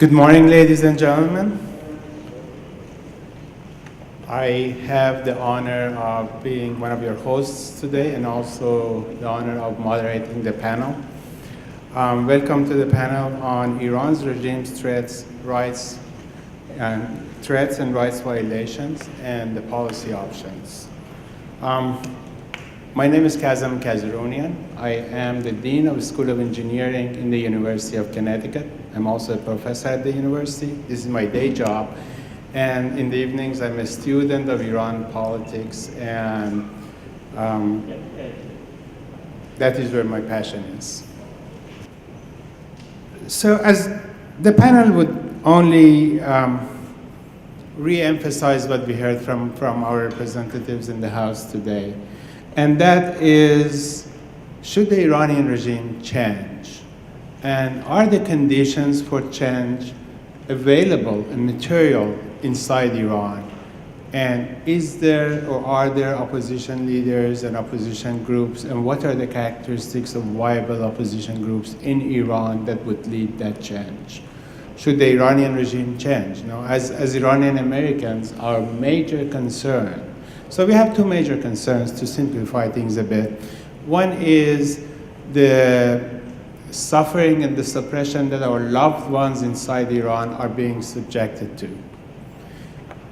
Good morning, ladies and gentlemen. I have the honor of being one of your hosts today and also the honor of moderating the panel. Welcome to the panel on Iran's regime's threats and rights violations and the policy options. My name is Kazeronian. I am the Dean of the School of Engineering in the University of Connecticut. I'm also a professor at the university. This is my day job. And in the evenings, I'm a student of Iran politics, and that is where my passion is. So as the panel would only re-emphasize what we heard from our representatives in the House today, and that is, should the Iranian regime change? And are the conditions for change available and material inside Iran? And is there or are there opposition leaders and opposition groups? And what are the characteristics of viable opposition groups in Iran that would lead that change? Should the Iranian regime change? You know, as Iranian Americans, our major concern, so we have two major concerns to simplify things a bit. One is the suffering and the suppression that our loved ones inside Iran are being subjected to.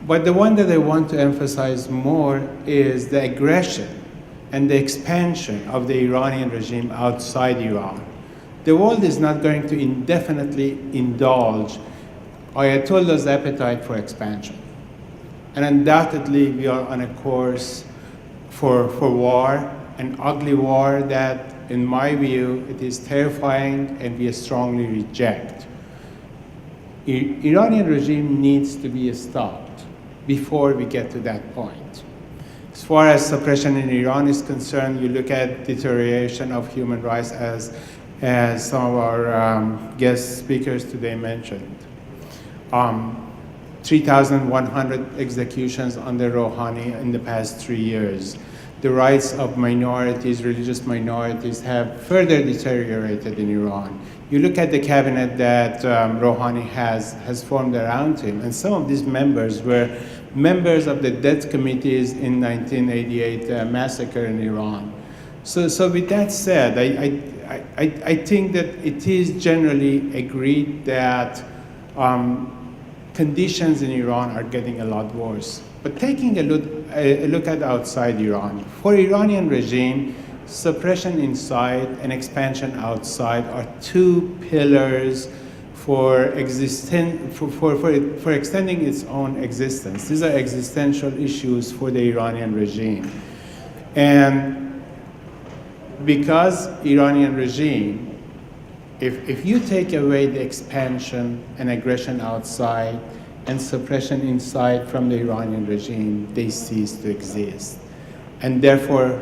But the one that I want to emphasize more is the aggression and the expansion of the Iranian regime outside Iran. The world is not going to indefinitely indulge Ayatollah's appetite for expansion. And undoubtedly, we are on a course for war, an ugly war that, in my view, it is terrifying and we strongly reject. Iranian regime needs to be stopped before we get to that point. As far as suppression in Iran is concerned, you look at deterioration of human rights as some of our guest speakers today mentioned. 3,100 executions under Rouhani in the past 3 years. The rights of minorities, religious minorities, have further deteriorated in Iran. You look at the cabinet that Rouhani has formed around him, and some of these members were members of the death committees in 1988 massacre in Iran. So with that said, I think that it is generally agreed that conditions in Iran are getting a lot worse. But taking a look at outside Iran, for Iranian regime, suppression inside and expansion outside are two pillars for extending its own existence. These are existential issues for the Iranian regime. And because Iranian regime, if you take away the expansion and aggression outside and suppression inside from the Iranian regime, they cease to exist. And therefore,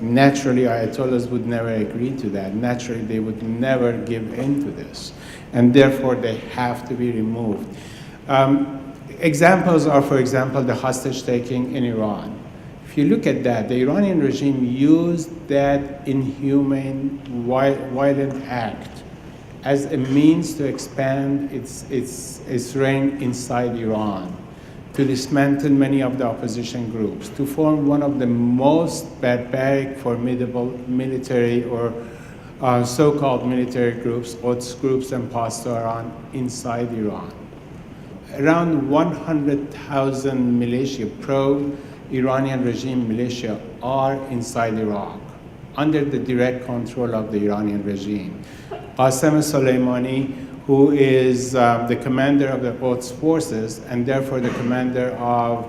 naturally, Ayatollahs would never agree to that. Naturally, they would never give in to this. And therefore, they have to be removed. Examples are, for example, the hostage-taking in Iran. If you look at that, the Iranian regime used that inhumane, violent act as a means to expand its reign inside Iran, to dismantle many of the opposition groups, to form one of the most barbaric, formidable military or so-called military groups, Quds groups and Pastoran inside Iran. Around 100,000 militia, pro-Iranian regime militia, are inside Iraq, under the direct control of the Iranian regime. Qasem Soleimani, who is the commander of the Quds forces and therefore the commander of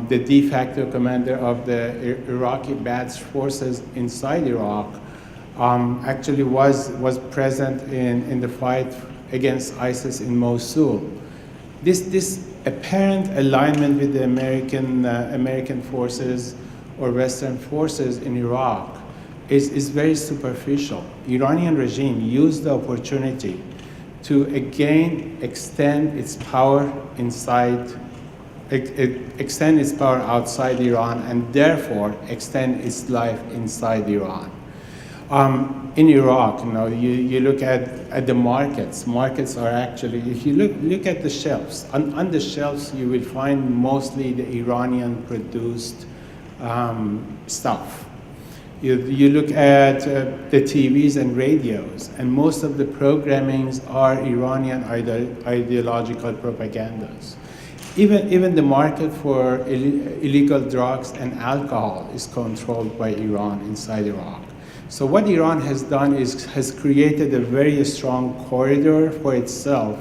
the de facto commander of the Iraqi Ba'ath forces inside Iraq, actually was present in the fight against ISIS in Mosul. This apparent alignment with the American forces or Western forces in Iraq is very superficial. Iranian regime used the opportunity to again extend its power outside Iran, and therefore extend its life inside Iran. In Iraq, you look at the markets. Markets are actually, if you look at the shelves, on the shelves you will find mostly the Iranian-produced stuff. You look at the TVs and radios, and most of the programmings are Iranian ideological propagandas. Even the market for illegal drugs and alcohol is controlled by Iran inside Iraq. So what Iran has done is has created a very strong corridor for itself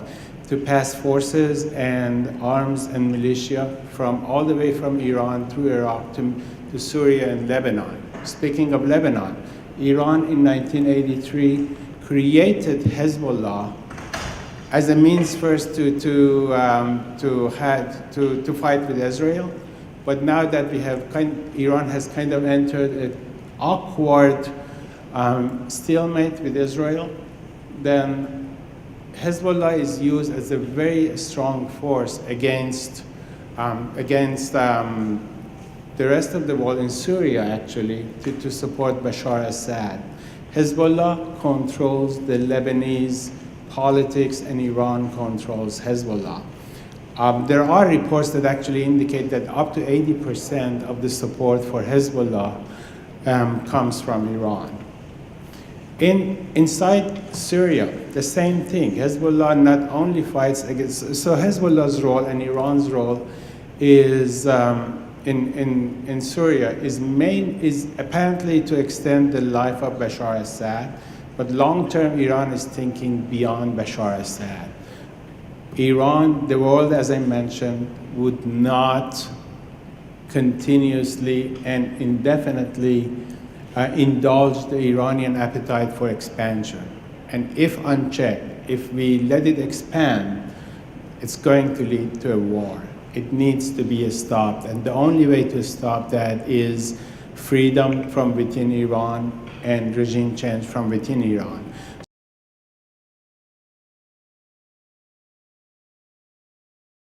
to pass forces and arms and militia from all the way from Iran through Iraq to Syria and Lebanon. Speaking of Lebanon, Iran in 1983 created Hezbollah as a means first to fight with Israel, but now that Iran has kind of entered an awkward stalemate with Israel, then Hezbollah is used as a very strong force against the rest of the world in Syria, actually, to support Bashar Assad. Hezbollah controls the Lebanese politics, and Iran controls Hezbollah. There are reports that actually indicate that up to 80% of the support for Hezbollah comes from Iran. Inside Syria, the same thing. Hezbollah not only fights against, so Hezbollah's role and Iran's role is in Syria is apparently to extend the life of Bashar Assad, but long-term Iran is thinking beyond Bashar Assad. Iran, the world, as I mentioned, would not continuously and indefinitely indulge the Iranian appetite for expansion. And if unchecked, if we let it expand, it's going to lead to a war. It needs to be stopped. And the only way to stop that is freedom from within Iran and regime change from within Iran.